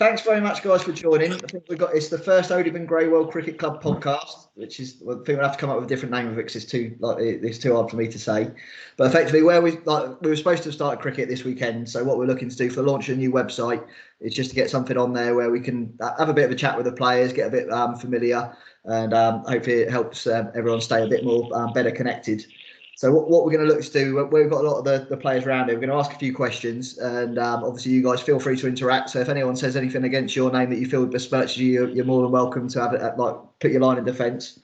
Thanks very much, guys, for joining. I think it's the first Odin Greywell Cricket Club podcast, which is, I think we'll have to come up with a different name of it because it's too hard for me to say. But effectively, where we were supposed to start cricket this weekend, so what we're looking to do for launching a new website is just to get something on there where we can have a bit of a chat with the players, get a bit familiar, and hopefully it helps everyone stay a bit more better connected. So what we're going to look to do, we've got a lot of the players around here. We're going to ask a few questions, and obviously you guys feel free to interact. So if anyone says anything against your name that you feel besmirches you, you're more than welcome to have it put your line in defence.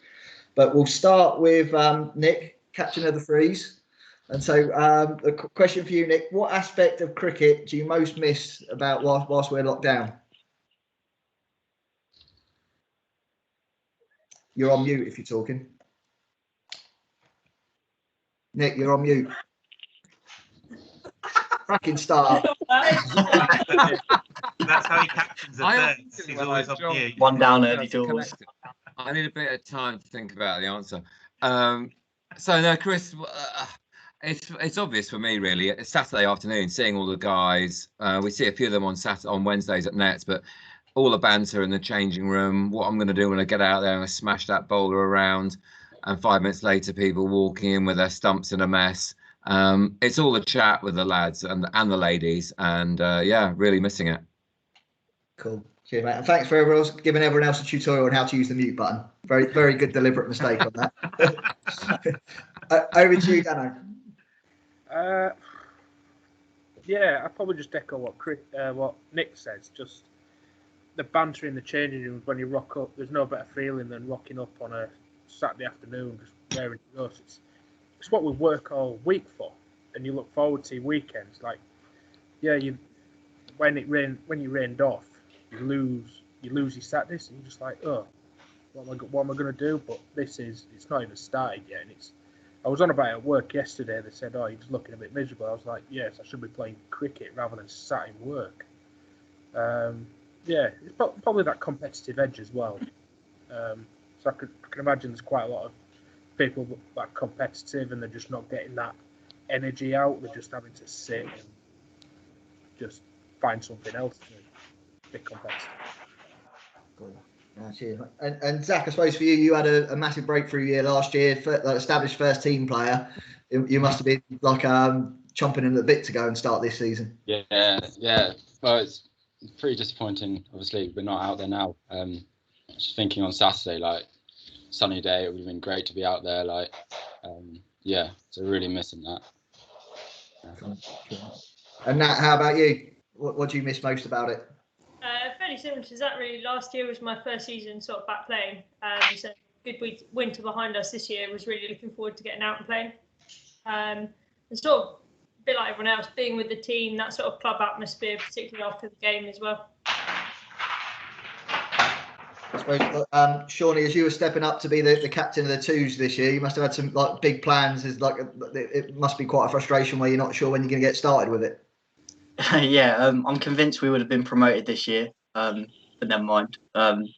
But we'll start with Nick, captain of the Threes. And so a question for you, Nick: what aspect of cricket do you most miss about whilst we're locked down? You're on mute if you're talking. Nick, you're on mute. Cracking start. That's how he captains the birds. He's always on mute. One down early doors. I need a bit of time to think about the answer. So no, Chris, it's obvious for me really. It's Saturday afternoon, seeing all the guys. We see a few of them on Wednesdays at nets, but all the banter in the changing room. What I'm going to do when I get out there and smash that bowler around. And 5 minutes later, people walking in with their stumps in a mess. It's all a chat with the lads and the ladies, and yeah, really missing it. Cool. Cheers, mate. And thanks for giving everyone else a tutorial on how to use the mute button. Very, very good deliberate mistake on that. Over to you, Dano. Yeah, I probably just echo what Nick says. Just the banter in the changing rooms when you rock up. There's no better feeling than rocking up on a Saturday afternoon, just raring to go. It's what we work all week for, and you look forward to your weekends. Like, yeah, when you rained off, you lose your Saturdays, and you're just like, oh, what am I going to do? But it's not even started yet, and I was on about it at work yesterday. They said, oh, you're just looking a bit miserable. I was like, yes, I should be playing cricket rather than sat in work. Yeah, it's probably that competitive edge as well. So I can imagine there's quite a lot of people that are competitive and they're just not getting that energy out. They're just having to sit and just find something else to be competitive. Cool. Cheers. And Zach, I suppose for you had a massive breakthrough year last year, established first team player. You must have been like chomping in the bit to go and start this season. Yeah. Well, it's pretty disappointing. Obviously, we're not out there now. Just thinking on Saturday, like, sunny day, it would have been great to be out there. Like, yeah, so really missing that. And Nat, how about you? What do you miss most about it? Fairly similar to that, really. Last year was my first season sort of back playing. So good winter behind us this year. Was really looking forward to getting out and playing. And sort of a bit like everyone else, being with the team, that sort of club atmosphere, particularly after the game as well. I suppose, Shawnee, as you were stepping up to be the captain of the Twos this year, you must have had some big plans. It must be quite a frustration where you're not sure when you're going to get started with it. Yeah, I'm convinced we would have been promoted this year, but never mind. I'm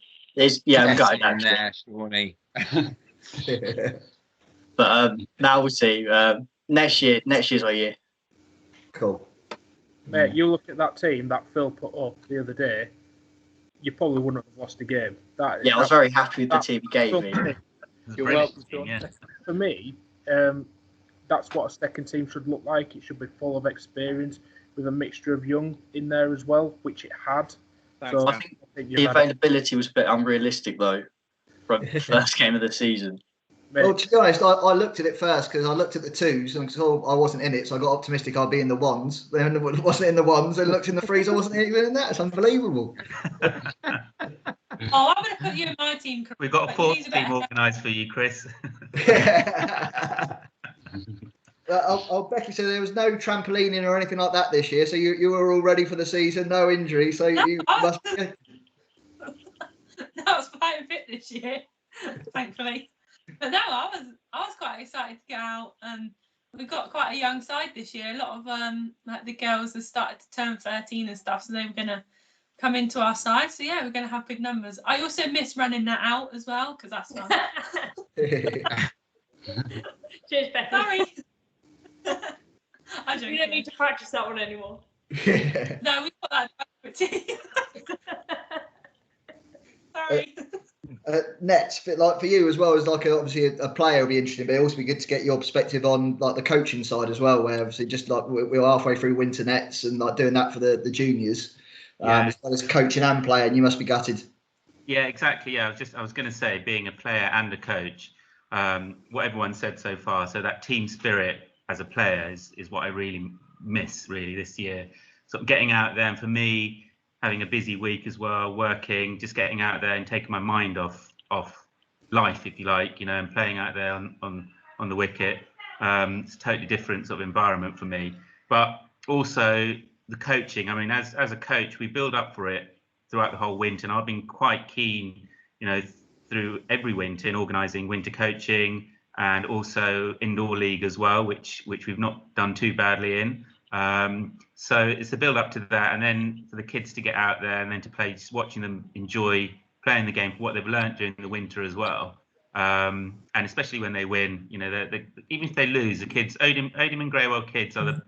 gutted actually. Shawnee. But now we'll see. Next year's our year. Cool. Mate, you look at that team that Phil put up the other day. You probably wouldn't have lost a game. I was very happy with the team he gave me. You're welcome. For me, that's what a second team should look like. It should be full of experience with a mixture of young in there as well, which it had. So I think the availability was a bit unrealistic though from the first game of the season. Well, to be honest, I looked at it first because I looked at the Twos and saw I wasn't in it, so I got optimistic I'd be in the ones. Then I wasn't in the ones, and looked in the Threes, I wasn't even in that. It's unbelievable. Oh, I'm going to put you in my team, Chris. We've got a fourth team organised for you, Chris. Becky said there was no trampolining or anything like that this year, so you were all ready for the season, no injury, so you must be. That was quite a bit this year, thankfully. But no, I was quite excited to get out, and we've got quite a young side this year. A lot of like the girls have started to turn 13 and stuff, so they were going to come into our side. So yeah, we're going to have big numbers. I also miss running that out as well because that's fun. Cheers, Becky. Sorry. You don't need to practice that one anymore. Yeah. No, we've got that diversity. Sorry. Nets, like for you as well as like obviously a player would be interesting, but it'd also be good to get your perspective on like the coaching side as well, where obviously just like we're halfway through winter nets and like doing that for the juniors, as well as coaching and playing. You must be gutted. Yeah, exactly. Yeah, I was going to say, being a player and a coach, what everyone said so far. So that team spirit as a player is what I really miss really this year. Sort of getting out there, and for me, having a busy week as well, working, just getting out there and taking my mind off life, if you like, and playing out there on the wicket. It's a totally different sort of environment for me. But also the coaching. I mean, as a coach, we build up for it throughout the whole winter, and I've been quite keen, through every winter in organising winter coaching and also indoor league as well, which we've not done too badly in. So it's the build up to that, and then for the kids to get out there and then to play, just watching them enjoy playing the game for what they've learned during the winter as well. And especially when they win, even if they lose, the kids, Odin and Greywell kids are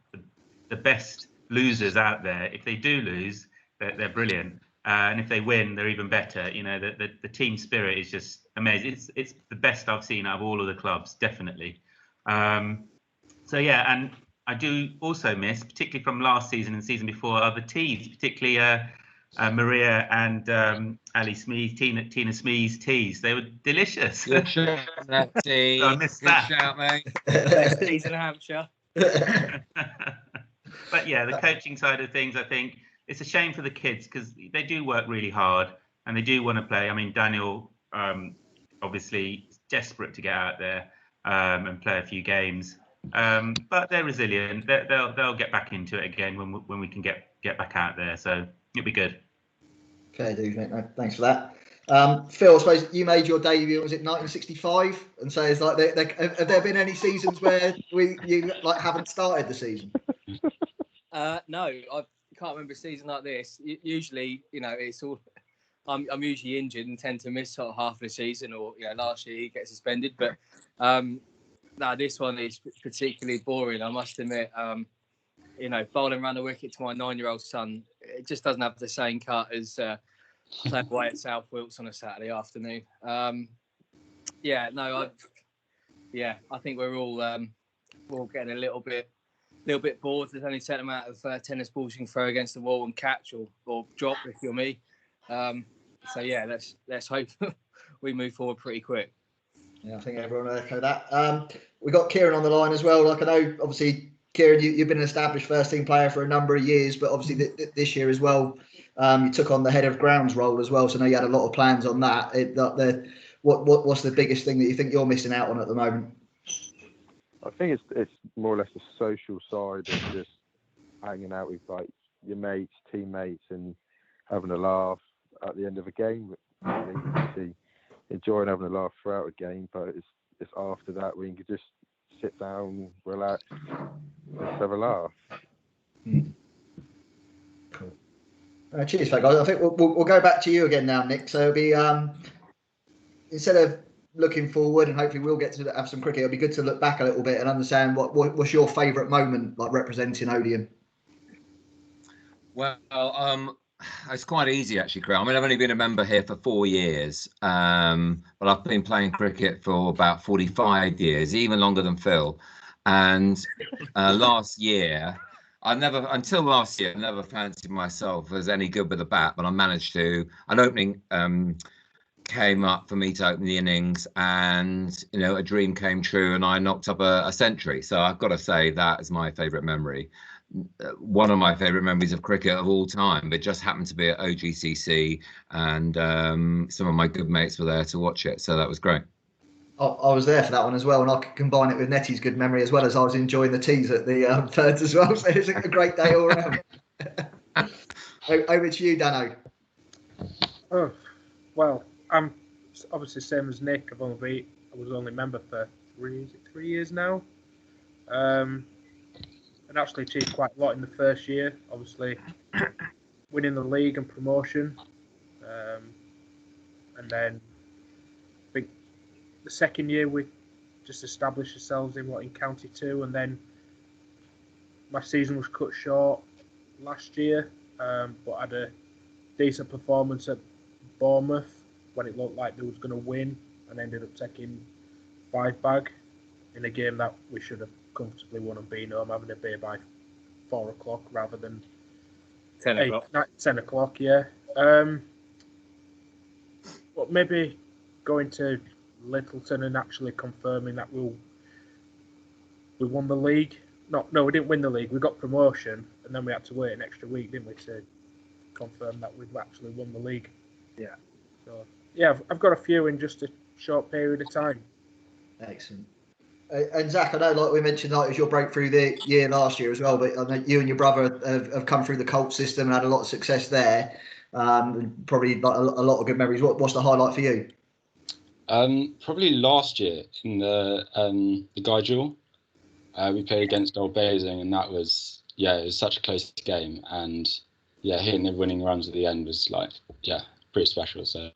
the best losers out there. If they do lose, they're brilliant. And if they win, they're even better. The team spirit is just amazing. It's the best I've seen out of all of the clubs, definitely. So yeah, and I do also miss, particularly from last season and season before, other teas, particularly Maria and Ali Smees, Tina Smees teas. They were delicious. Good shout, that tea. So I missed Good that. shout, mate. Best teas in Hampshire. But yeah, the coaching side of things, I think it's a shame for the kids because they do work really hard and they do want to play. I mean, Daniel, obviously desperate to get out there and play a few games, but they're resilient. They'll get back into it again when we can get back out there. So it'll be good. Fair dues, mate. No, thanks for that. Phil, I suppose you made your debut, was it 1965? And so it's like, have there been any seasons where you haven't started the season? No, I can't remember a season like this. Usually, it's all. I'm usually injured and tend to miss sort of half of the season, or last year he gets suspended. But no, this one is particularly boring. I must admit. Bowling around the wicket to my 9-year-old son, it just doesn't have the same cut as playing away at South Wilts on a Saturday afternoon. I think we're all getting a little bit bored. There's only a certain amount of tennis balls you can throw against the wall and catch or drop if you're me. Let's hope we move forward pretty quick. Yeah, I think everyone will echo that. We got Kieran on the line as well. Like I know, obviously, Kieran, you've been an established first-team player for a number of years, but obviously this year as well, you took on the head of grounds role as well. So I know you had a lot of plans on that. What's the biggest thing that you think you're missing out on at the moment? I think it's more or less the social side of just hanging out with like your mates, teammates, and having a laugh at the end of a game. Obviously, enjoying having a laugh throughout a game, but it's after that when you can just sit down, relax, just have a laugh. Cool. Cheers, guys. I think we'll go back to you again now, Nick. So it'll be instead of looking forward, and hopefully we'll get to have some cricket, it'll be good to look back a little bit and understand what's your favourite moment like representing Odeon. Well, it's quite easy actually, Craig. I mean, I've only been a member here for 4 years, but I've been playing cricket for about 45 years, even longer than Phil. And last year, until last year, I never fancied myself as any good with a bat, but I managed to. An opening came up for me to open the innings, and a dream came true, and I knocked up a century. So I've got to say that is my favourite memory. One of my favourite memories of cricket of all time. It just happened to be at OGCC, and some of my good mates were there to watch it, so that was great. I was there for that one as well, and I could combine it with Nettie's good memory as well, as I was enjoying the teas at the thirds as well. So it was a great day all around. Over to you, Dano. Oh, well, I'm obviously same as Nick. I was only a member for 3 years now. And actually achieved quite a lot in the first year, obviously winning the league and promotion. And then I think the second year we just established ourselves in County 2, and then my season was cut short last year, but had a decent performance at Bournemouth when it looked like they was going to win, and ended up taking 5 bag in a game that we should have comfortably won and been home, having a beer by 4 o'clock rather than 10 o'clock. 10 o'clock, yeah. But maybe going to Littleton and actually confirming that we won the league. No, we didn't win the league. We got promotion, and then we had to wait an extra week, didn't we, to confirm that we've actually won the league. Yeah. So yeah, I've got a few in just a short period of time. Excellent. And Zach, I know, like we mentioned, like it was your breakthrough the year last year as well, but I know you and your brother have come through the Colts system and had a lot of success there. Probably like a lot of good memories. What's the highlight for you? Probably last year in the Guy Duel. We played against Old Basing, and that was, it was such a close game, and hitting the winning runs at the end was like, pretty special. So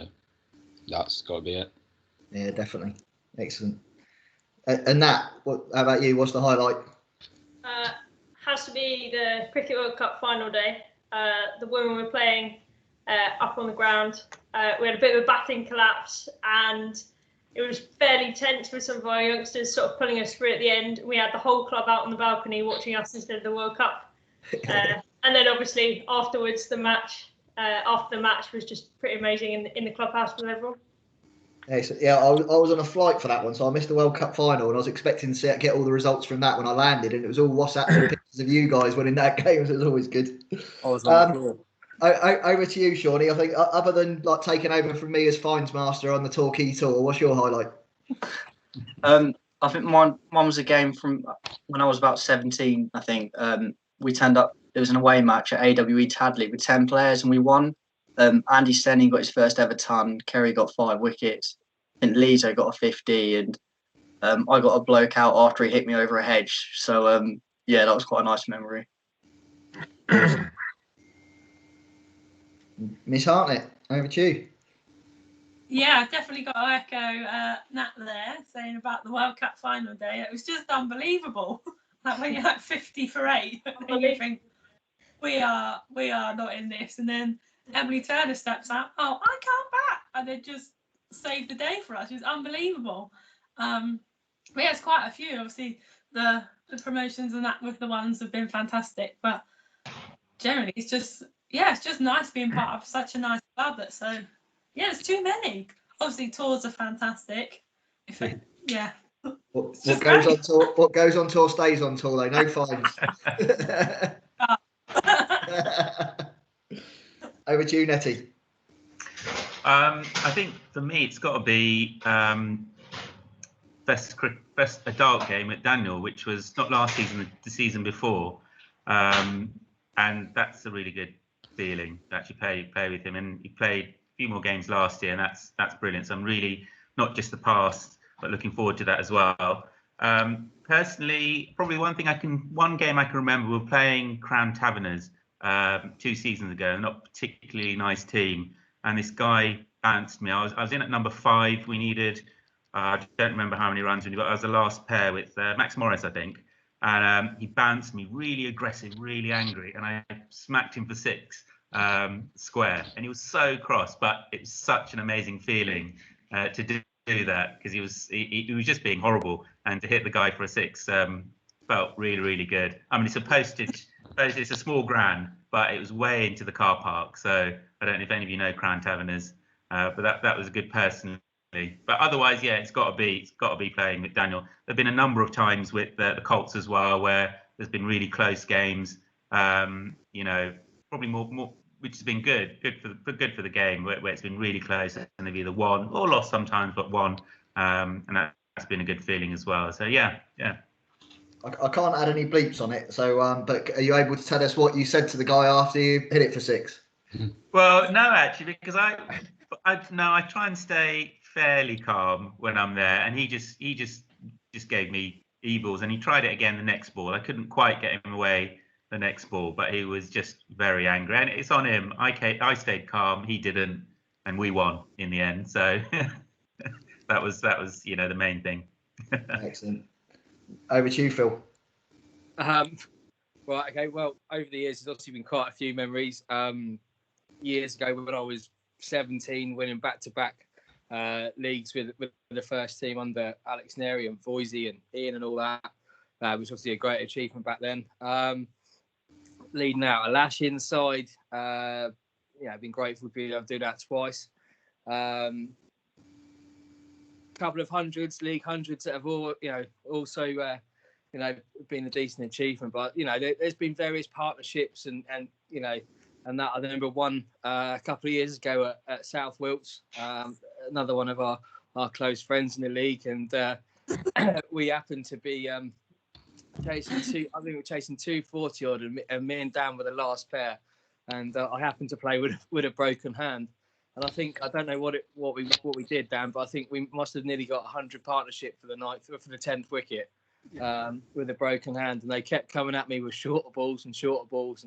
that's got to be it. Yeah, definitely. Excellent. And Nat, how about you? What's the highlight? Has to be the Cricket World Cup final day. The women were playing up on the ground. We had a bit of a batting collapse, and it was fairly tense with some of our youngsters sort of pulling us through at the end. We had the whole club out on the balcony watching us instead of the World Cup. And then obviously afterwards, after the match was just pretty amazing in the clubhouse with everyone. Excellent. Yeah, I was on a flight for that one, so I missed the World Cup final, and I was expecting to get all the results from that when I landed, and it was all WhatsApp pictures of you guys winning that game, so it was always good. I was on the floor. Over to you, Shawnee. I think other than like taking over from me as fines master on the Torquay tour, what's your highlight? I think mine was a game from when I was about 17. I think we turned up. It was an away match at AWE Tadley with 10 players, and we won. Andy Stenning got his first ever ton. Kerry got 5 wickets. I think Lizo got a 50, and I got a bloke out after he hit me over a hedge. So that was quite a nice memory. Miss Hartnett, over to you. Yeah, I've definitely got to echo Nat there, saying about the World Cup final day. It was just unbelievable. Like when you're like 50 for 8, and you think we are not in this, and then Emily Turner steps out. Oh, I can't bat, and it just saved the day for us. It was unbelievable. It's quite a few. Obviously, the promotions and that with the ones have been fantastic, but generally, it's just nice being part of such a nice club. There's too many. Obviously, tours are fantastic. What goes on tour stays on tour, though. No fines. Over to you, Nettie. I think for me, it's got to be best adult game at Daniel, which was not last season, the season before, and that's a really good feeling to actually play with him. And he played a few more games last year, and that's brilliant. So I'm really not just the past, but looking forward to that as well. Personally, probably one game I can remember, we were playing Crown Taverners 2 seasons ago, not a particularly nice team, and this guy bounced me. I was in at number 5. We needed, I don't remember how many runs we needed, but I was the last pair with Max Morris, I think, and he bounced me really aggressive, really angry, and I smacked him for 6 square, and he was so cross, but it was such an amazing feeling to do that, because he was just being horrible, and to hit the guy for a 6 felt really, really good. I mean, it's a small ground, but it was way into the car park, so I don't know if any of you know Crown Taverners, but that was good personally. But otherwise, it's got to be playing with Daniel. There've been a number of times with the Colts as well, where there's been really close games. Probably more, which has been good for the game, where it's been really close, and they've either won or lost sometimes, but won, and that's been a good feeling as well. So yeah. I can't add any bleeps on it. So, but are you able to tell us what you said to the guy after you hit it for 6? Well, no, actually, because I try and stay fairly calm when I'm there, and he just gave me evils, and he tried it again the next ball. I couldn't quite get him away the next ball, but he was just very angry, and it's on him. I stayed calm, he didn't, and we won in the end. So that was the main thing. Excellent. Over to you, Phil. Right. Okay. Well, over the years, there's obviously been quite a few memories. Years ago, when I was 17, winning back-to-back leagues with the first team under Alex Neri and Voisey and Ian and all that, was obviously a great achievement back then. Leading out a Lash inside, I've been grateful to be able to do that twice. Couple of hundreds, league hundreds that have all, also, been a decent achievement. But there's been various partnerships and that I remember one a couple of years ago at South Wilts, another one of our close friends in the league, and we happened to be chasing two. I think we're chasing 240 odd, and me and Dan were the last pair, and I happened to play with a broken hand. And I don't know what we did, Dan, but I think we must have nearly got 100 partnership for the night for the 10th wicket with a broken hand, and they kept coming at me with shorter balls, and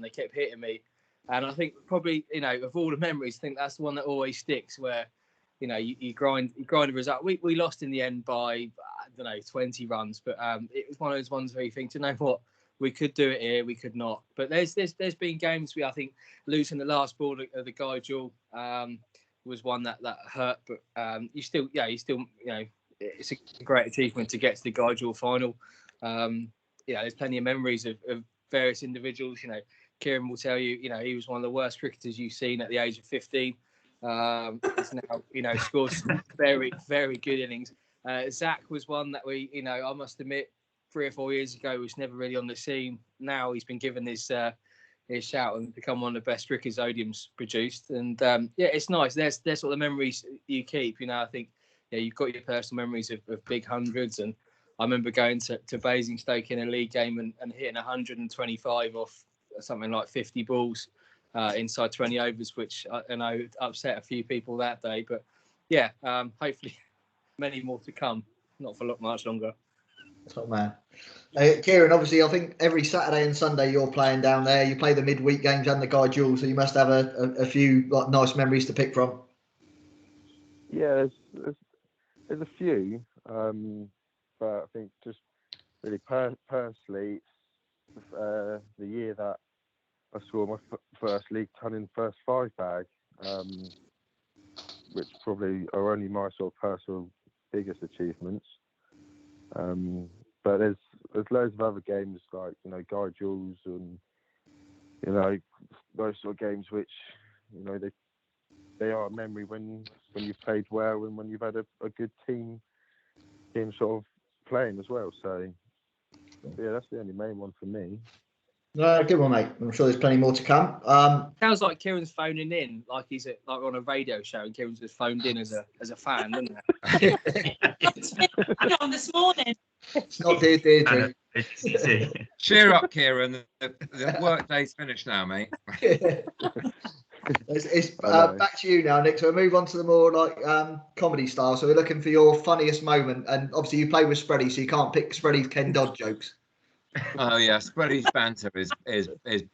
they kept hitting me. And I think probably of all the memories, I think that's the one that always sticks. Where you grind the result. We lost in the end by I don't know 20 runs, but it was one of those ones where you think, what, we could do it here, we could not. But there's been games where I think losing the last ball of the Guy Jewell was one that hurt, but it's a great achievement to get to the Guy Jewell final. There's plenty of memories of various individuals. Kieran will tell you, he was one of the worst cricketers you've seen at the age of 15. He's now, scored some very, very good innings. Zach was one that I must admit, 3 or 4 years ago was never really on the scene. Now he's been given his shout and become one of the best cricket Zodium's produced. And it's nice. There's sort of the memories you keep. I think you've got your personal memories of big hundreds. And I remember going to Basingstoke in a league game and hitting 125 off something like 50 balls inside 20 overs, which I know upset a few people that day. But hopefully many more to come. Not for much longer. Top man. Kieran, obviously, I think every Saturday and Sunday you're playing down there. You play the midweek games and the Guy Jewell, so you must have a few nice memories to pick from. Yeah, there's a few, but I think just really personally, the year that I scored my first league ton in first 5 bag, which probably are only my sort of personal biggest achievements. But there's loads of other games like Guy Jewells and those sort of games which they are a memory when you've played well and when you've had a good team sort of playing as well. So yeah, that's the only main one for me. Good one, mate. I'm sure there's plenty more to come. Sounds like Kieran's phoning in, like he's on a radio show, and Kieran's just phoned in as a fan, doesn't it? On this morning. It's not Deirdre. Cheer up, Kieran. The work day's finished now, mate. It's back to you now, Nick. So we'll move on to the more comedy style. So we're looking for your funniest moment, and obviously you play with Spready, so you can't pick Spready's Ken Dodd jokes. Oh yeah, Spready's banter is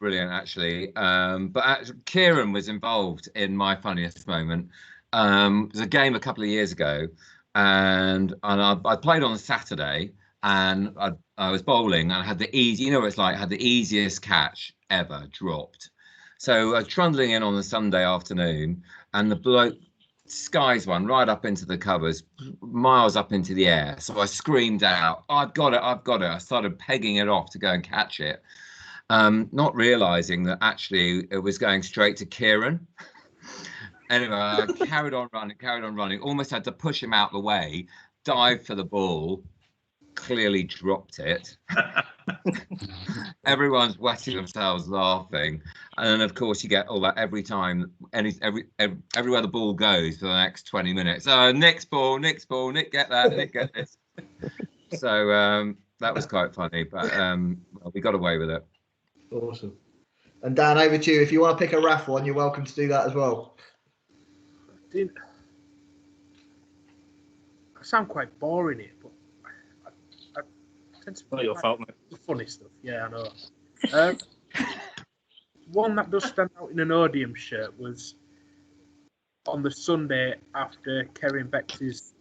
brilliant actually. But Kieran was involved in my funniest moment. It was a game a couple of years ago, and I played on a Saturday, and I was bowling, and I had the easiest catch ever dropped. So I was trundling in on a Sunday afternoon, and the bloke skies one right up into the covers, miles up into the air. So I screamed out, I've got it. I started pegging it off to go and catch it, not realising that actually it was going straight to Kieran. Anyway, I carried on running, almost had to push him out the way, dived for the ball, clearly dropped it. Everyone's wetting themselves laughing, and then of course you get all that every time, everywhere the ball goes for the next 20 minutes. Nick's ball, Nick get that, Nick get this. So that was quite funny, but we got away with it. Awesome. And Dan, over to you. If you want to pick a RAF one, you're welcome to do that as well. I sound quite boring here, but I tend to. Not your fault, mate. The funny stuff. Yeah, I know. One that does stand out in an Odium shirt was on the Sunday after Kerrin Bex's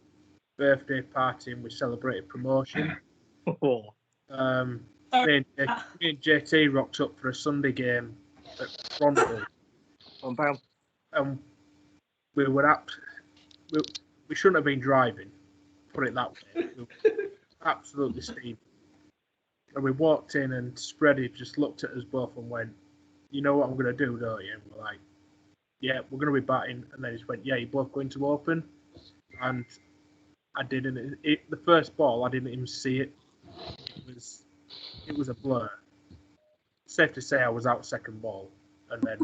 birthday party, and we celebrated promotion. I Me and JT rocked up for a Sunday game at Brondell. And we were we shouldn't have been driving, put it that way. We were absolutely steaming. And we walked in and Spready just looked at us both and went, "You know what I'm going to do, don't you?" And we're like, "Yeah, we're going to be batting." And then he just went, "Yeah, you're both going to open." And I didn't. The first ball, I didn't even see it. It was a blur. Safe to say I was out second ball and then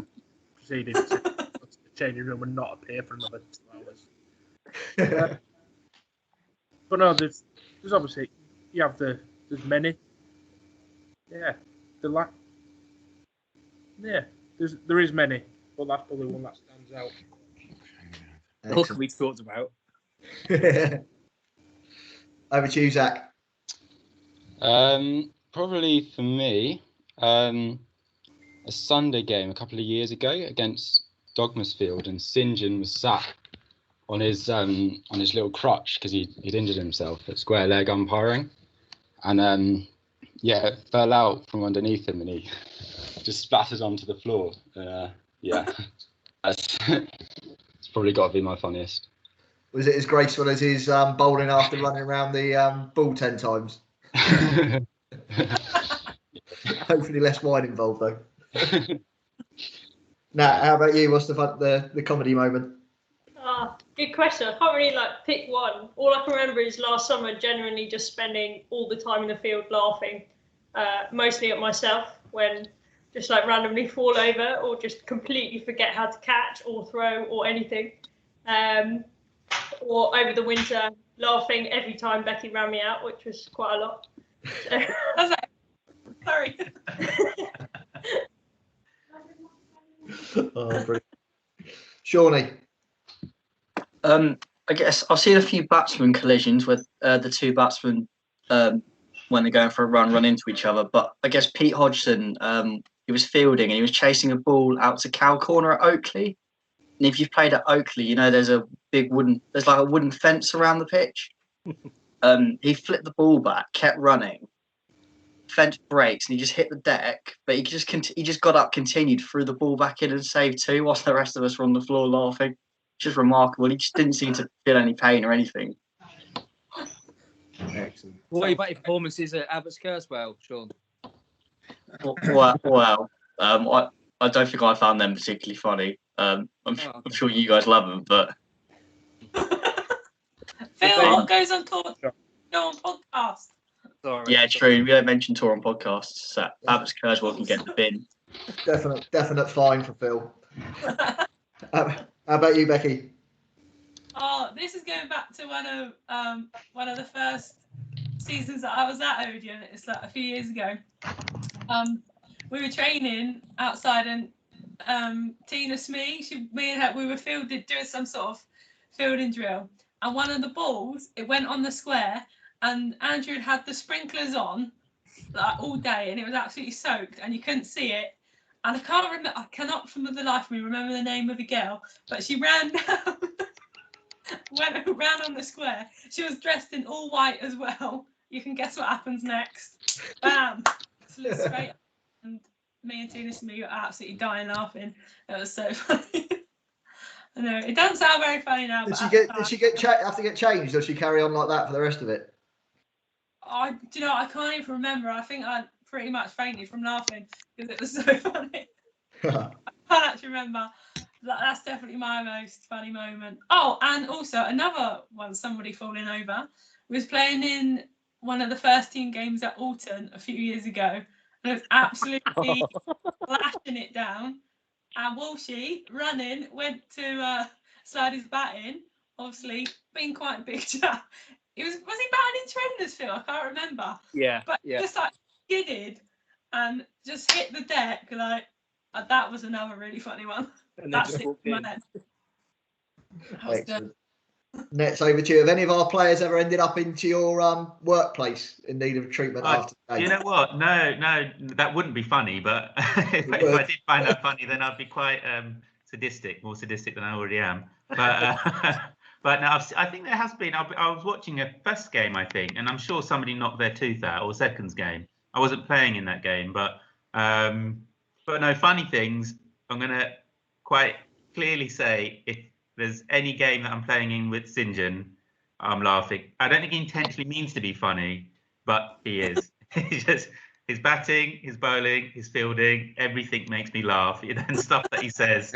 proceeded to go to the changing room and not appear for another 2 hours. But no, there's obviously, there's many. Yeah. There is many, but that's probably one that stands out. What we talked about. Over to you, Zach. Probably for me, a Sunday game a couple of years ago against Dogmersfield, and St John was sat on his little crutch because he'd injured himself at square leg umpiring, and it fell out from underneath him and he just splattered onto the floor. It's probably got to be my funniest. Was it as graceful as his bowling after running around the ball 10 times? Hopefully less wine involved though. Nat, how about you? What's the comedy moment? Good question. I can't really pick one. All I can remember is last summer genuinely just spending all the time in the field laughing, mostly at myself when just randomly fall over or just completely forget how to catch or throw or anything. Or over the winter laughing every time Becky ran me out, which was quite a lot. So, I was like, sorry. Brilliant. Shawnee. I guess I've seen a few batsman collisions with the two batsmen when they're going for a run into each other. But I guess Pete Hodgson, he was fielding and he was chasing a ball out to Cow Corner at Oakley. And if you've played at Oakley, there's a big wooden fence around the pitch. He flipped the ball back, kept running. Fence breaks and he just hit the deck, but he just got up, continued, threw the ball back in and saved two, whilst the rest of us were on the floor laughing. Just remarkable. He just didn't seem to feel any pain or anything. Excellent. What about your performances at Abbots Kerswell, Sean? Well, I don't think I found them particularly funny. I'm sure you guys love them, but Phil goes on tour. Go on podcast. Sorry. Yeah, true. We don't mention tour on podcasts. So Abbots Kerswell can get the bin. Definite fine for Phil. How about you, Becky? Oh, this is going back to one of the first seasons that I was at Odeon. It's a few years ago. We were training outside, and Tina Smee, me and her, we were doing some sort of fielding drill, and one of the balls, it went on the square, and Andrew had the sprinklers on all day, and it was absolutely soaked, and you couldn't see it. And I cannot for the life of me remember the name of the girl, but she ran down, ran on the square. She was dressed in all white as well. You can guess what happens next. Bam! Flew straight up, and me and Tina Smee were absolutely dying laughing. It was so funny. I know it doesn't sound very funny now. Did she have to get changed, or did she carry on like that for the rest of it? I can't even remember. I think I pretty much fainted from laughing because it was so funny. I can't actually remember. That's definitely my most funny moment. Oh, and also another one, somebody falling over. We was playing in one of the first team games at Alton a few years ago, and it was absolutely lashing it down. And Walshy, running, went to slide his bat in, obviously being quite a big chap. Was he batting in trainers, Phil? I can't remember. Yeah. But just skidded and just hit the deck. That was another really funny one. And That's it in my head. Excellent. Next, over to you. Have any of our players ever ended up into your workplace in need of treatment after the game? You know what? No, that wouldn't be funny. But if I did find that funny, then I'd be quite more sadistic than I already am. But no, I think there has been. I was watching a first game, I think, and I'm sure somebody knocked their tooth out, or second's game, I wasn't playing in that game, but no, funny things. I'm gonna quite clearly say if there's any game that I'm playing in with St John, I'm laughing. I don't think he intentionally means to be funny, but he is. He just his batting, his bowling, his fielding, everything makes me laugh. And stuff that he says,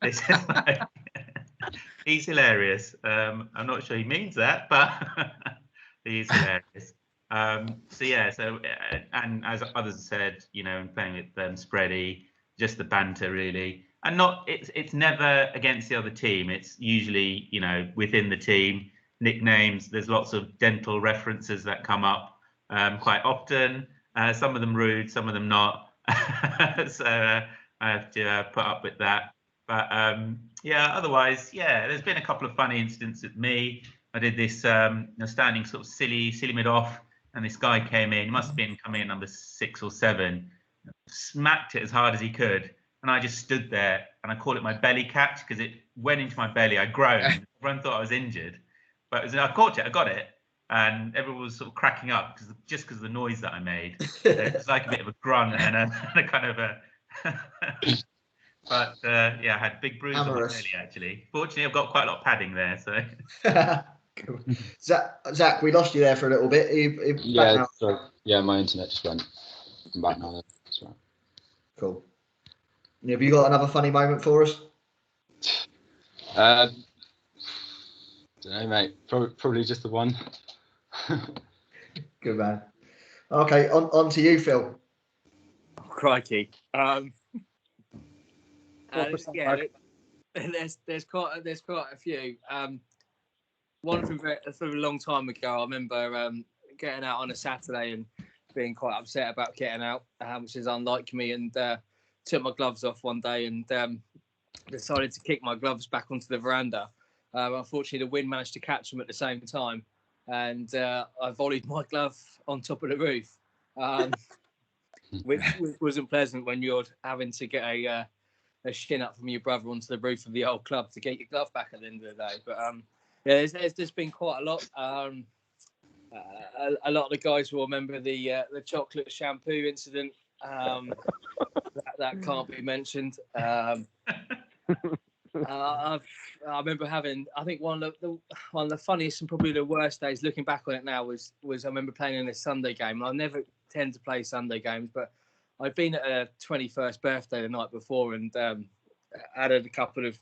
it's just like, he's hilarious. I'm not sure he means that, but he's hilarious. And as others said, and playing with Spready, just the banter really, and it's never against the other team. It's usually within the team. Nicknames. There's lots of dental references that come up quite often. Some of them rude, some of them not. So I have to put up with that. But otherwise, there's been a couple of funny incidents with me. I did this standing sort of silly mid off, and this guy came in. He must have been coming in number 6 or 7. Smacked it as hard as he could, and I just stood there, and I call it my belly catch because it went into my belly. I groaned. Everyone thought I was injured, but I caught it. I got it. And everyone was sort of cracking up because of the noise that I made. It was like a bit of a grunt and a kind of a. But I had big bruise on my belly actually. Fortunately, I've got quite a lot of padding there, so. Cool. Zach, we lost you there for a little bit. My internet just went. I'm back now. That's right. Cool. Have you got another funny moment for us? Don't know, mate. Probably just the one. Good man. Okay, on to you, Phil. Oh, crikey. There's quite a few. One from a long time ago. I remember getting out on a Saturday and being quite upset about getting out, which is unlike me, and took my gloves off one day and decided to kick my gloves back onto the veranda. Unfortunately, the wind managed to catch them at the same time, and I volleyed my glove on top of the roof, which wasn't pleasant when you're having to get a shin up from your brother onto the roof of the old club to get your glove back at the end of the day. But there's been quite a lot. A lot of the guys will remember the chocolate shampoo incident. That can't be mentioned. I remember having, I think one of the funniest and probably the worst days looking back on it now was I remember playing in a Sunday game. I never tend to play Sunday games, but I'd been at a 21st birthday the night before and added a couple of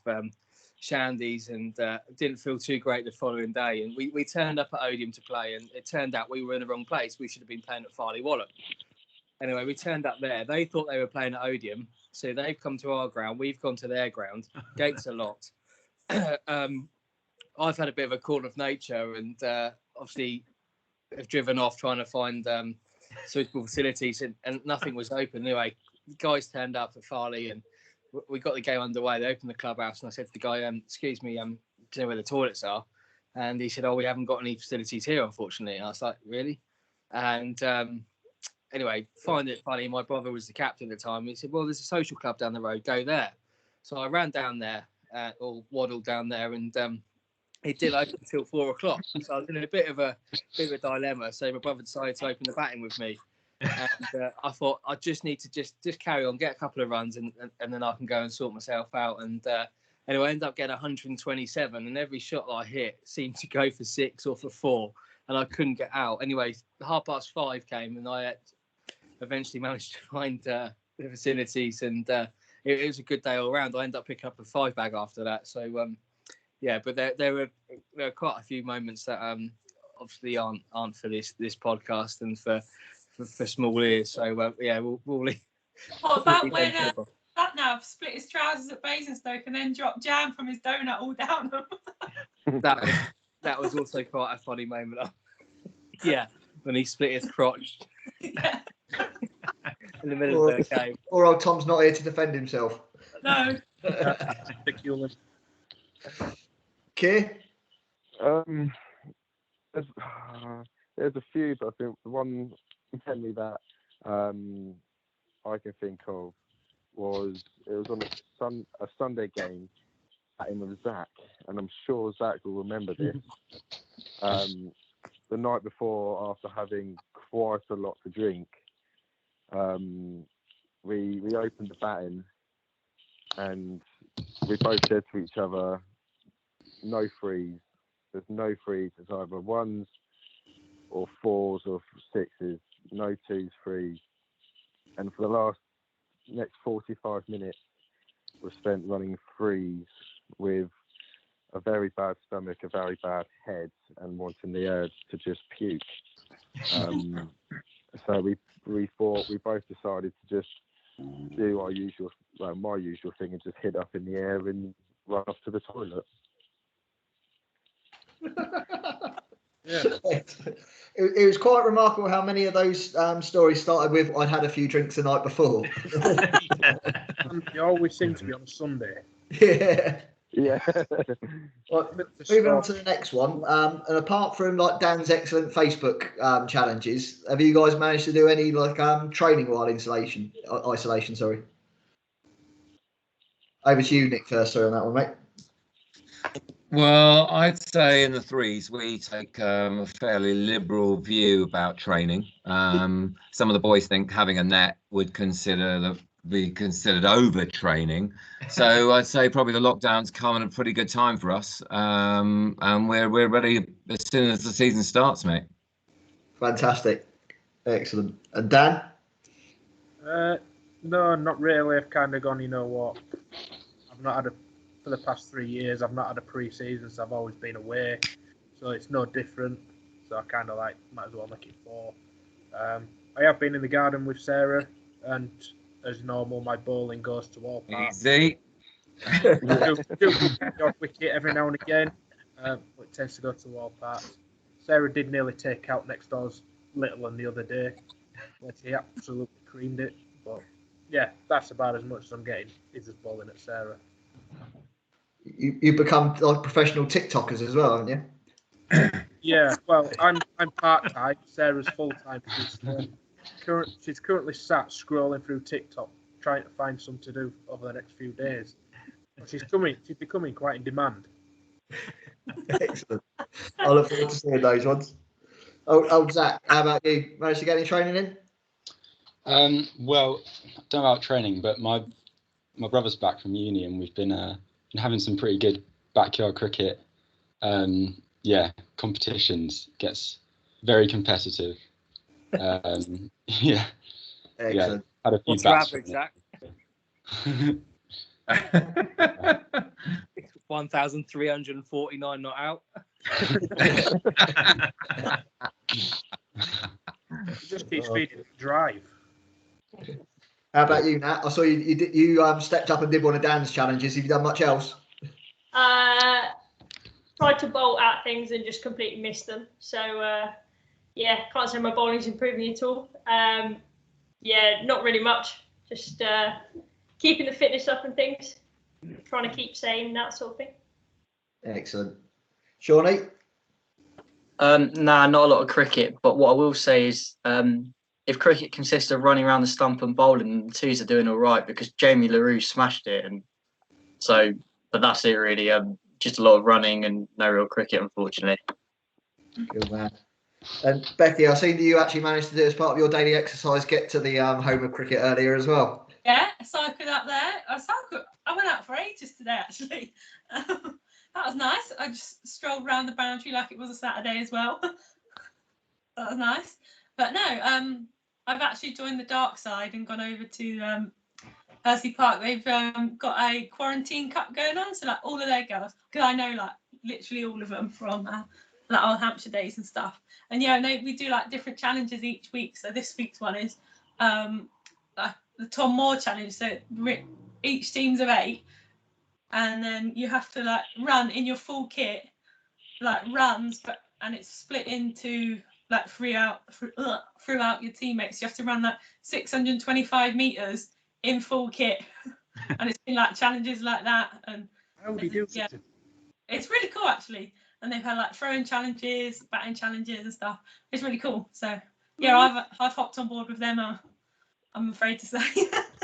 shandies and didn't feel too great the following day. And we turned up at Odeum to play, and it turned out we were in the wrong place. We should have been playing at Farley Wallop. Anyway, we turned up there. They thought they were playing at Odeum. So they've come to our ground. We've gone to their ground. Gates are locked. I've had a bit of a call of nature and obviously have driven off trying to find suitable facilities and nothing was open. Anyway, guys turned up at Farley and we got the game underway. They opened the clubhouse and I said to the guy, excuse me, do you know where the toilets are? And he said, oh, we haven't got any facilities here, unfortunately. And I was like, really? And anyway, find it funny. My brother was the captain at the time. He said, well, there's a social club down the road. Go there. So I ran down there or waddled down there and it did open until 4 o'clock. So I was in a bit of a dilemma. So my brother decided to open the batting with me. And I thought I just need to just carry on, get a couple of runs and then I can go and sort myself out. And anyway, I ended up getting 127 and every shot that I hit seemed to go for 6 or for 4 and I couldn't get out. Anyway, 5:30 came and I eventually managed to find the facilities and it was a good day all around. I ended up picking up a 5-bag after that. So but there were quite a few moments that obviously aren't for this podcast and for small ears. So we'll leave. What about when Satnav split his trousers at Basingstoke and then dropped jam from his donut all down them? That was also quite a funny moment. When he split his crotch. Yeah. In the middle of the game. Or old Tom's not here to defend himself. No. Okay. There's a few, but I think the one memory that I can think of was on a Sunday game in with Zach, and I'm sure Zach will remember this. The night before, after having quite a lot to drink, we opened the batting, and we both said to each other, no threes. There's no threes. It's either ones or fours or sixes. No twos, threes. And for the next 45 minutes, we've spent running threes with a very bad stomach, a very bad head, and wanting the urge to just puke. So we both decided to just do my usual thing, and just hit up in the air and run off to the toilet. Yeah. It was quite remarkable how many of those stories started with "I'd had a few drinks the night before." And they always seem to be on a Sunday. Yeah. Yeah. Well, moving on to the next one. And apart from like Dan's excellent Facebook challenges, have you guys managed to do any like training while isolation? Sorry. Over to you, Nick, first. Sorry on that one, mate. Well, I'd say in the threes we take a fairly liberal view about training. Some of the boys think having a net would be considered overtraining. So I'd say probably the lockdown's come at a pretty good time for us, and we're ready as soon as the season starts, mate. Fantastic, excellent. And Dan? No, not really. I've kind of gone. You know what? I've not had for the past 3 years. I've not had a pre-season, so I've always been away. So it's no different. So I kind of might as well make it 4. I have been in the garden with Sarah, and as normal, my bowling goes to all parts. Easy. do your wicket every now and again, but it tends to go to all parts. Sarah did nearly take out next door's little one the other day, but he absolutely creamed it. But yeah, that's about as much as I'm getting is just bowling at Sarah. You've become like professional TikTokers as well, haven't you? Yeah, well, I'm part-time. Sarah's full-time. She's currently sat scrolling through TikTok trying to find something to do over the next few days. She's becoming quite in demand. Excellent. I look forward to seeing those ones. Oh, Zach, how about you? Managed to get any training in? Well, I don't know about training, but my brother's back from uni, and we've been having some pretty good backyard cricket. Competitions. Gets very competitive. Yeah. Excellent. Had a few What's your average, Zach? 1,349 not out. Just keeps feeding drive. How about you, Nat? I saw you stepped up and did one of Dan's challenges. Have you done much else? Tried to bowl at things and just completely missed them. So can't say my bowling's improving at all. Not really much. Just keeping the fitness up and things. Trying to keep sane, that sort of thing. Excellent. Shawnee? Not a lot of cricket, but what I will say is if cricket consists of running around the stump and bowling, the twos are doing all right because Jamie LaRue smashed it, and so but that's it really. Just a lot of running and no real cricket, unfortunately. Good man. And Becky, I've seen that you actually managed to do as part of your daily exercise, get to the home of cricket earlier as well. Yeah, I cycled up there. I went out for ages today, actually. That was nice. I just strolled around the boundary like it was a Saturday as well. That was nice. But no, I've actually joined the dark side and gone over to Percy Park. They've got a quarantine cup going on, so like all of their girls, because I know like literally all of them from like Old Hampshire days and stuff. And we do like different challenges each week. So this week's one is like the Tom Moore challenge. So each team's of 8, and then you have to like run in your full kit, like runs, and it's split into like throughout your teammates. You have to run like 625 meters in full kit, and it's been like challenges like that. And how do you do it? It's really cool actually. And they've had like throwing challenges, batting challenges and stuff. It's really cool. So I've hopped on board with them. I'm afraid to say.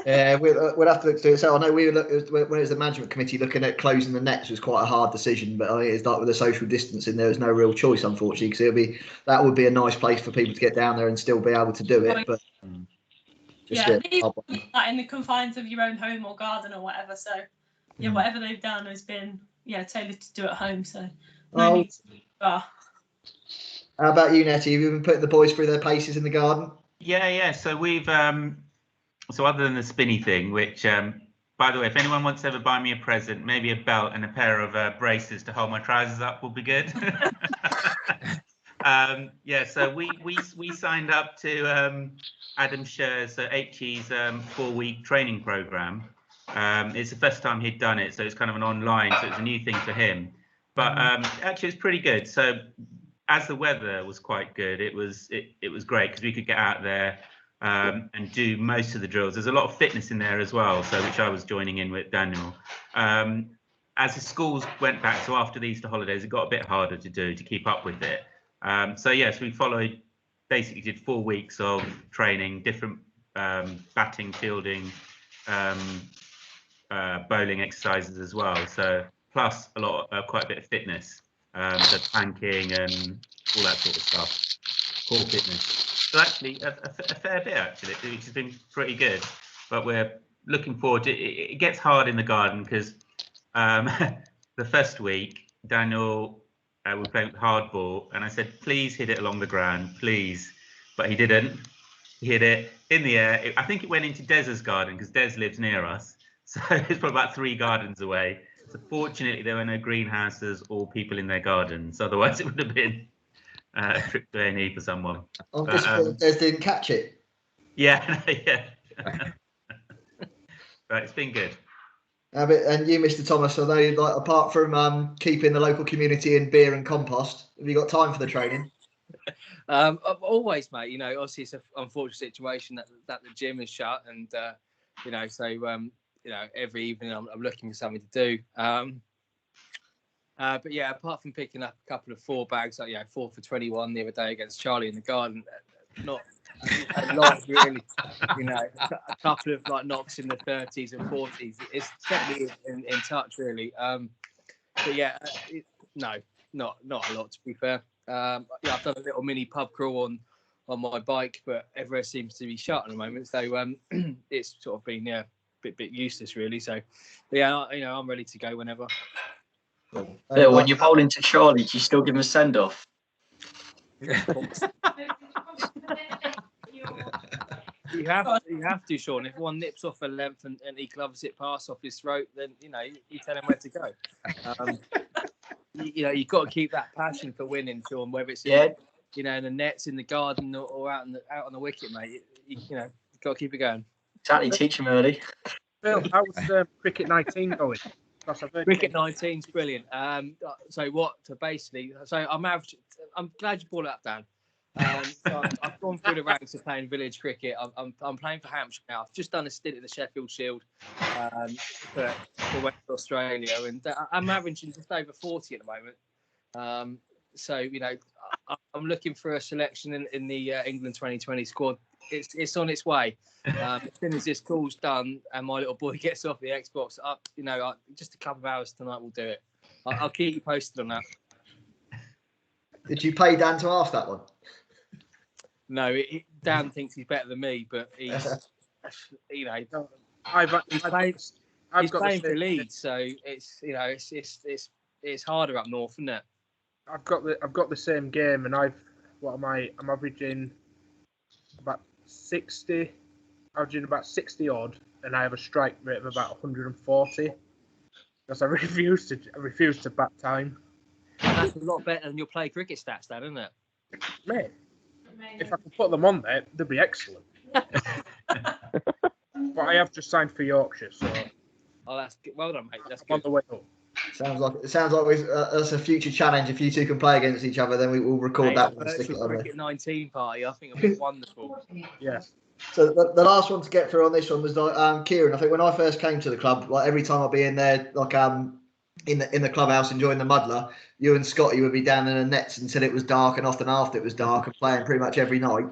Yeah, we'll have to look through it. So I know when it was the management committee looking at closing the nets was quite a hard decision, but I think it's like with the social distancing, there was no real choice, unfortunately, because that would be a nice place for people to get down there and still be able to do it. But Yeah, like in the confines of your own home or garden or whatever. So yeah, whatever they've done has been tailored to do at home. So no need to be far. How about you, Nettie? Have you been putting the boys through their paces in the garden? Yeah. So we've so other than the spinny thing, which by the way, if anyone wants to ever buy me a present, maybe a belt and a pair of braces to hold my trousers up will be good. So we signed up to Adam Scher's HE's 4-week training program. It's the first time he'd done it, so it's kind of an online, so it's a new thing for him. But actually, it's pretty good. So as the weather was quite good, it was great because we could get out there and do most of the drills. There's a lot of fitness in there as well, so which I was joining in with Daniel. As the schools went back, so after the Easter holidays, it got a bit harder to keep up with it. So yes, we basically did 4 weeks of training, different batting, fielding, bowling exercises as well. So plus quite a bit of fitness, so planking and all that sort of stuff, core fitness. So actually a fair bit actually, which has been pretty good. But we're looking forward to it. It gets hard in the garden because the first week Daniel we played hardball, and I said, please hit it along the ground, please. But he didn't. He hit it in the air. I think it went into Des's garden because Des lives near us. So it's probably about 3 gardens away. So fortunately, there were no greenhouses or people in their gardens. Otherwise, it would have been a trip to A&E for someone. I'm disappointed Des didn't catch it. Yeah. But it's been good. And you, Mr. Thomas, I know, like, apart from keeping the local community in beer and compost, have you got time for the training? Always, mate. Obviously it's an unfortunate situation that the gym is shut, and every evening I'm looking for something to do. But yeah, apart from picking up a couple of 4 bags, 4 for 21 the other day against Charlie in the garden, not a lot really. A couple of knocks in the 30s and 40s. It's kept me in touch really. But yeah, not a lot to be fair. I've done a little mini pub crawl on my bike, but everywhere seems to be shut at the moment. So it's sort of been a bit useless really. So yeah, I'm ready to go whenever. Phil, when you're bowling to Charlie, do you still give him a send off? You have to, Sean. If one nips off a length and he gloves it past off his throat, then you tell him where to go. You've got to keep that passion for winning, Sean. Whether it's in the nets, in the garden, or out on the wicket, mate. You've got to keep it going. Exactly, teach him early. Phil, how's Cricket 19 going? Cricket 19's brilliant. I'm glad you brought it up, Dan. So I've gone through the ranks of playing village cricket. I'm playing for Hampshire now. I've just done a stint at the Sheffield Shield for West Australia, and I'm averaging just over 40 at the moment. So I'm looking for a selection in the England 2020 squad. It's on its way. As soon as this call's done and my little boy gets off the Xbox, just a couple of hours tonight will do it. I'll keep you posted on that. Did you pay Dan to ask that one? No, Dan thinks he's better than me, but he's I've playing for Leeds, so it's harder up north, isn't it? I've got the same game, and I'm averaging about 60. Averaging about 60 odd, and I have a strike rate of about 140. Because I refuse to bat time. That's a lot better than your play cricket stats, then, isn't it? Mate, if I could put them on there, they'd be excellent. But I have just signed for Yorkshire, so. Oh, that's good. Well done, mate. That's on the way up. Sounds like that's a future challenge. If you two can play against each other, then we will record that. Virtual Cricket 19 party. I think it'll be wonderful. Yes. So the last one to get through on this one was Kieran. I think when I first came to the club, like every time I'd be in there, like in the clubhouse enjoying the muddler, you and Scotty would be down in the nets until it was dark, and often after it was dark, and playing pretty much every night,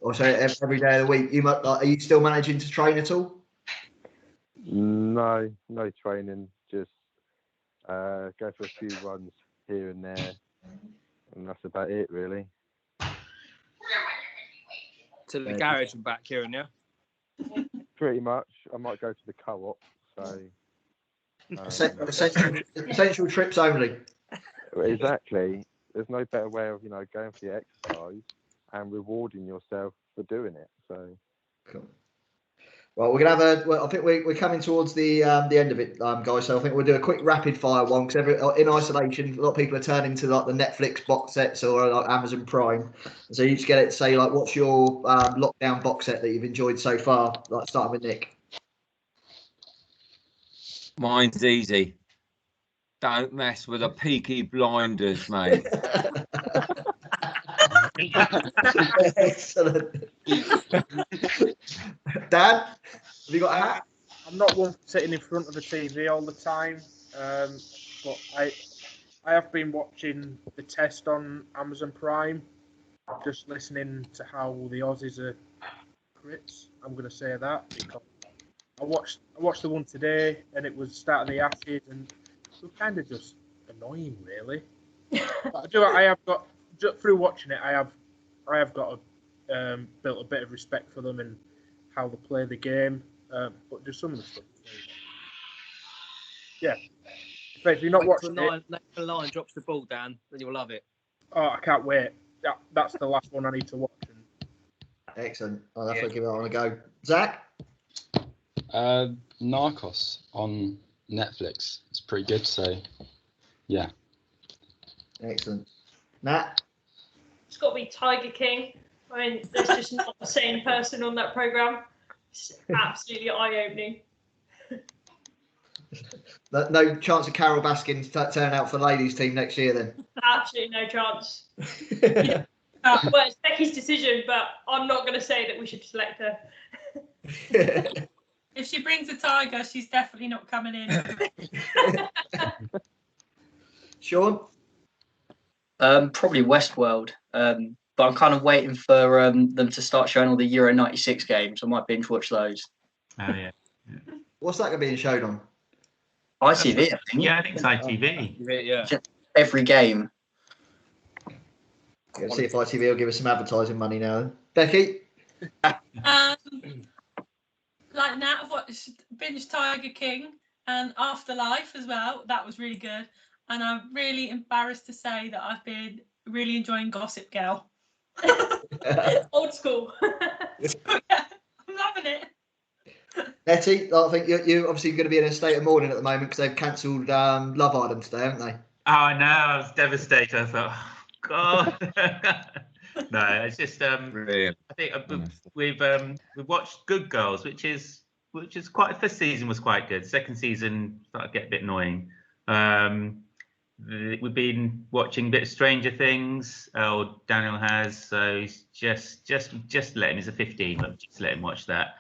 or so every day of the week. Are you still managing to train at all? No training. Just go for a few runs here and there, and that's about it, really. To the garage and back, Kieran, yeah? Pretty much. I might go to the co-op. So. Essential trips only. Exactly. There's no better way of going for your exercise and rewarding yourself for doing it. So. Cool. Well, we're gonna have I think we're coming towards the end of it, guys. So I think we'll do a quick rapid fire one because in isolation, a lot of people are turning to like the Netflix box sets or like Amazon Prime. So you just get it to say like, what's your lockdown box set that you've enjoyed so far? Like starting with Nick. Mine's easy. Don't mess with the Peaky Blinders, mate. Excellent. Dan, have you got a hat? I'm not one sitting in front of the TV all the time, but I have been watching the test on Amazon Prime, just listening to how the Aussies are crits. I'm going to say that because I watched the one today, and it was Start of the Acid, and it was kind of just annoying, really. But I have got through watching it. I have got built a bit of respect for them and how they play the game. But just some of the stuff. Yeah. If you're not watching it, the line drops the ball, Dan, then you'll love it. Oh, I can't wait. That's the last one I need to watch. Excellent. I'll definitely give that one a go. Zach? Narcos on Netflix. It's pretty good. So, yeah. Excellent. Nat? It's got to be Tiger King. I mean, there's just not the same person on that program. It's absolutely eye-opening. No chance of Carol Baskin turning out for the ladies' team next year, then? Absolutely no chance. Well, it's Becky's decision, but I'm not going to say that we should select her. If she brings a tiger, she's definitely not coming in. Sean? Probably Westworld. But I'm kind of waiting for them to start showing all the Euro '96 games. I might binge watch those. Oh yeah. What's that going to be shown on? ITV, I think. Yeah, I think it's ITV. Yeah. Every game. Let's see if ITV will give us some advertising money now. Then. Becky? Like Nat, I've watched binge Tiger King and Afterlife as well. That was really good. And I'm really embarrassed to say that I've been really enjoying Gossip Girl. Old school. Yeah, I'm loving it. Nettie, I think you're obviously going to be in a state of mourning at the moment because they've cancelled Love Island today, haven't they? Oh no, I was devastated. I thought, oh, God. No, it's just Brilliant. I think we've watched Good Girls, which is quite. First season was quite good. Second season started to get a bit annoying. We've been watching a bit of Stranger Things. Or Daniel has, so just let him. He's a 15, but just let him watch that.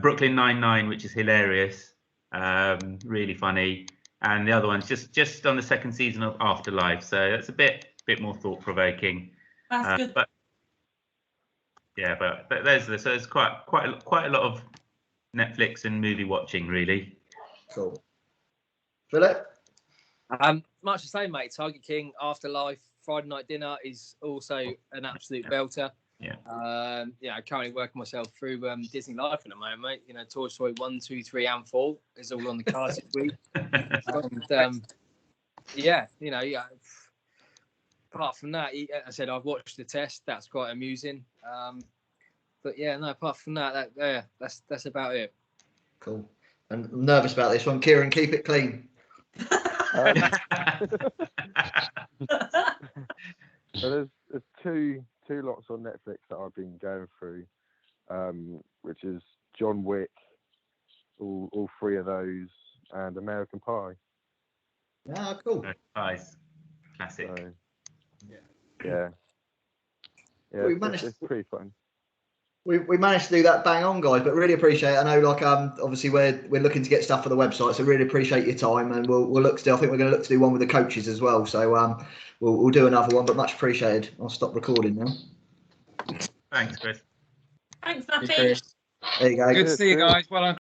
Brooklyn Nine-Nine, which is hilarious, really funny, and the other one's just on the second season of Afterlife, so that's a bit more thought provoking. That's good. But there's quite a lot of Netflix and movie watching, really. Cool. Philip? Much the same, mate. Tiger King, Afterlife, Friday Night Dinner is also an absolute belter. Yeah. Currently working myself through Disney Life at the moment, mate. You know, Toy Story 1, 2, 3, and 4 is all on the cards this week. And apart from that, I said I've watched the test. That's quite amusing. Apart from that, that's about it. Cool. And I'm nervous about this one. Kieran, keep it clean. So there's two lots on Netflix that I've been going through, which is John Wick, all three of those, and American Pie. Ah, cool. Nice. Classic. So, yeah. It's pretty fun. We managed to do that bang on, guys, but really appreciate it. I know, obviously we're looking to get stuff for the website, so really appreciate your time, and we'll look to. I think we're going to look to do one with the coaches as well. So we'll do another one, but much appreciated. I'll stop recording now. Thanks, Chris. Thanks, Matty. Chris. There you go. Good to see you guys. Well done.